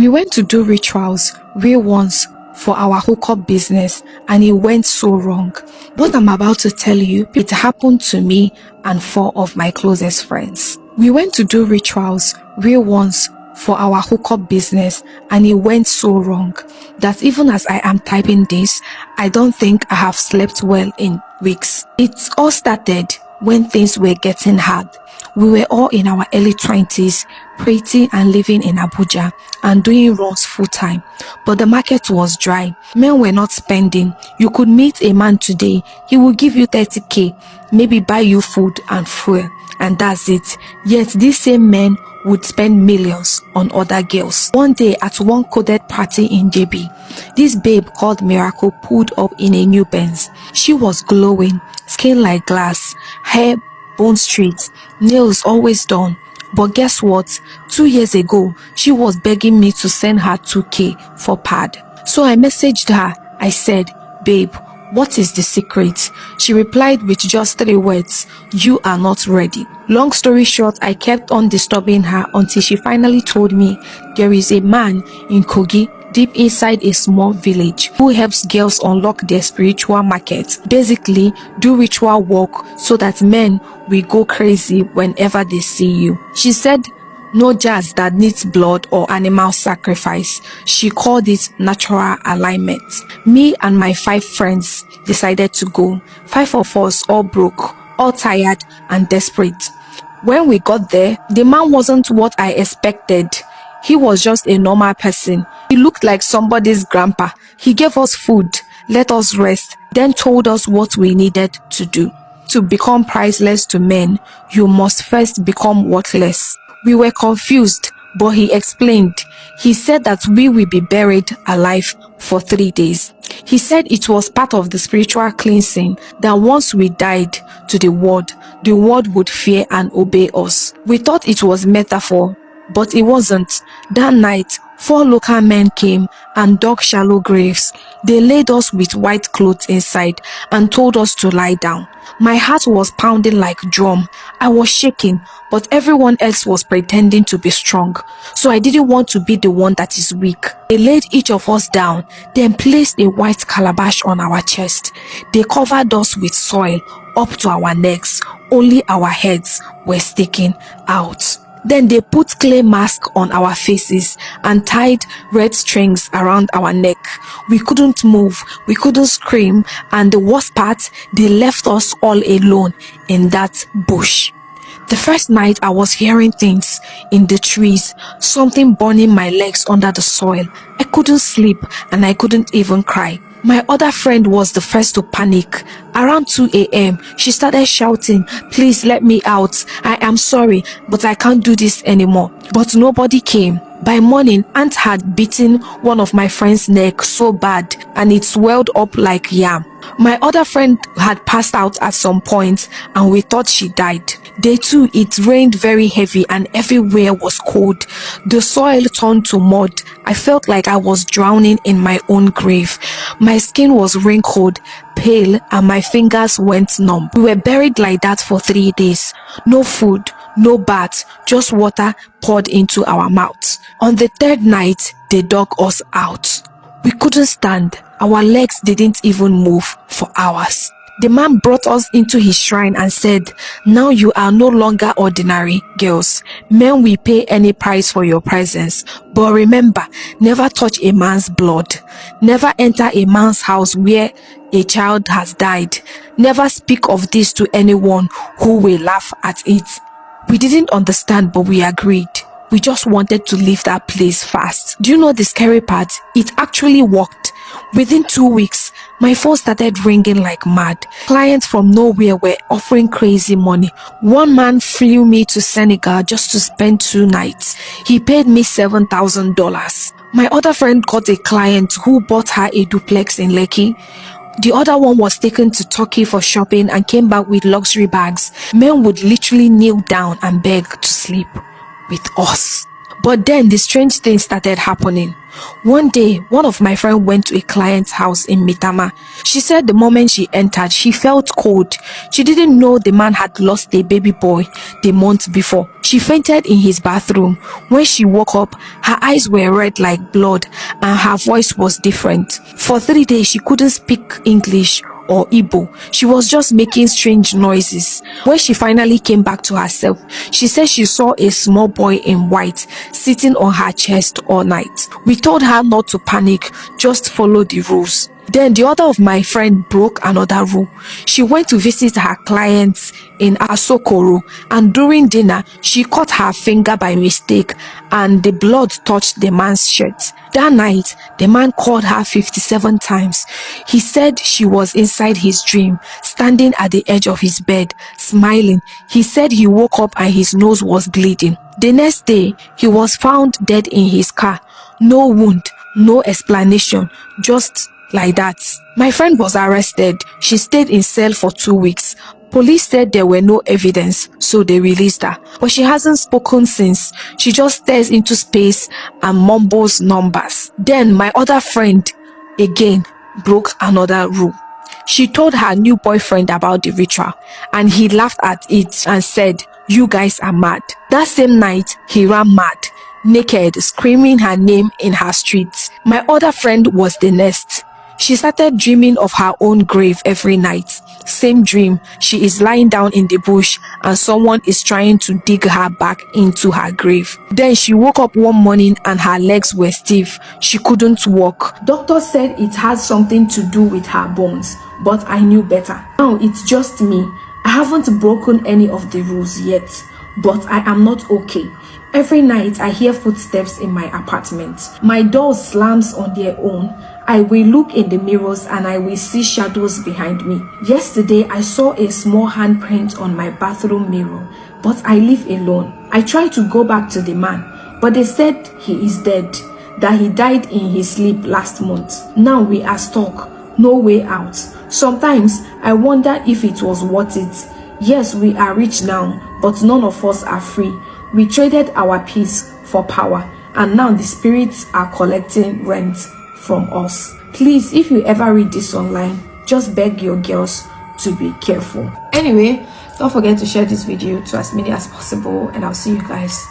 We went to do rituals, real ones, for our hookup business, and it went so wrong. What I'm about to tell you, it happened to me and 4 of my closest friends. We went to do rituals, real ones, for our hookup business, and it went so wrong that even as I am typing this, I don't think I have slept well in weeks. It all started when things were getting hard. We were all in our early 20s, pretty and living in Abuja and doing runs full time. But the market was dry. Men were not spending. You could meet a man today, he will give you 30k, maybe buy you food and fuel, and that's it. Yet these same men would spend millions on other girls. One day at one coded party in JB, this babe called Miracle pulled up in a new Benz. She was glowing, skin like glass, hair bone straight, nails always done. But guess what? 2 years ago, she was begging me to send her 2k for pad. So I messaged her. I said, babe, what is the secret? She replied with just 3 words, you are not ready. Long story short, I kept on disturbing her until she finally told me there is a man in Kogi, deep inside a small village, who helps girls unlock their spiritual market. Basically, do ritual work so that men will go crazy whenever they see you. She said, no jazz that needs blood or animal sacrifice. She called it natural alignment. Me and my 5 friends decided to go. 5 of us all broke, all tired and desperate. When we got there, the man wasn't what I expected. He was just a normal person. He looked like somebody's grandpa. He gave us food, let us rest, then told us what we needed to do. To become priceless to men, you must first become worthless. We were confused, but he explained. He said that we will be buried alive for 3 days. He said it was part of the spiritual cleansing, that once we died to the world would fear and obey us. We thought it was metaphor, but it wasn't. That night, 4 local men came and dug shallow graves. They laid us with white clothes inside and told us to lie down. My heart was pounding like drum. I was shaking, but everyone else was pretending to be strong. So I didn't want to be the one that is weak. They laid each of us down, then placed a white calabash on our chest. They covered us with soil up to our necks. Only our heads were sticking out. Then they put clay mask on our faces and tied red strings around our neck. We couldn't move, we couldn't scream, and the worst part, they left us all alone in that bush. The first night I was hearing things in the trees, something burning my legs under the soil. I couldn't sleep and I couldn't even cry. My other friend was the first to panic. Around 2 a.m., she started shouting, please let me out. I am sorry, but I can't do this anymore. But nobody came. By morning, ant had bitten one of my friend's neck so bad and it swelled up like yam. My other friend had passed out at some point and we thought she died. Day 2, it rained very heavy and everywhere was cold. The soil turned to mud. I felt like I was drowning in my own grave. My skin was wrinkled, pale, and my fingers went numb. We were buried like that for 3 days. No food, no bath, just water poured into our mouths. On the 3rd night, they dug us out. We couldn't stand. Our legs didn't even move for hours. The man brought us into his shrine and said, now you are no longer ordinary girls. Men will pay any price for your presence. But remember, never touch a man's blood. Never enter a man's house where a child has died. Never speak of this to anyone who will laugh at it. We didn't understand, but we agreed. We just wanted to leave that place fast. Do you know the scary part? It actually worked. Within 2 weeks, my phone started ringing like mad. Clients from nowhere were offering crazy money. One man flew me to Senegal just to spend 2 nights. He paid me $7,000. My other friend got a client who bought her a duplex in Lekki. The other one was taken to Turkey for shopping and came back with luxury bags. Men would literally kneel down and beg to sleep with us. But then the strange thing started happening. One day, one of my friends went to a client's house in Mitama. She said the moment she entered, she felt cold. She didn't know the man had lost a baby boy the month before. She fainted in his bathroom. When she woke up, her eyes were red like blood and her voice was different. For 3 days, she couldn't speak English or Igbo. She was just making strange noises. When she finally came back to herself, she said she saw a small boy in white sitting on her chest all night. We told her not to panic, just follow the rules. Then the other of my friend broke another rule. She went to visit her clients in Asokoro, and during dinner, she cut her finger by mistake and the blood touched the man's shirt. That night, the man called her 57 times. He said she was inside his dream, standing at the edge of his bed, smiling. He said he woke up and his nose was bleeding. The next day, he was found dead in his car. No wound, no explanation, just like that. My friend was arrested. She stayed in cell for 2 weeks. Police said there were no evidence, so they released her. But she hasn't spoken since. She just stares into space and mumbles numbers. Then my other friend again broke another rule. She told her new boyfriend about the ritual and he laughed at it and said, "You guys are mad." That same night, he ran mad, naked, screaming her name in her streets. My other friend was the next. She started dreaming of her own grave every night. Same dream, she is lying down in the bush and someone is trying to dig her back into her grave. Then she woke up one morning and her legs were stiff. She couldn't walk. Doctor said it had something to do with her bones, but I knew better. Now it's just me. I haven't broken any of the rules yet, but I am not okay. Every night I hear footsteps in my apartment. My door slams on their own. I will look in the mirrors and I will see shadows behind me. Yesterday I saw a small handprint on my bathroom mirror, but I live alone. I tried to go back to the man, but they said he is dead, that he died in his sleep last month. Now we are stuck, no way out. Sometimes I wonder if it was worth it. Yes, we are rich now, but none of us are free. We traded our peace for power, and now the spirits are collecting rent from us. Please, if you ever read this online, just beg your girls to be careful. Anyway, don't forget to share this video to as many as possible, and I'll see you guys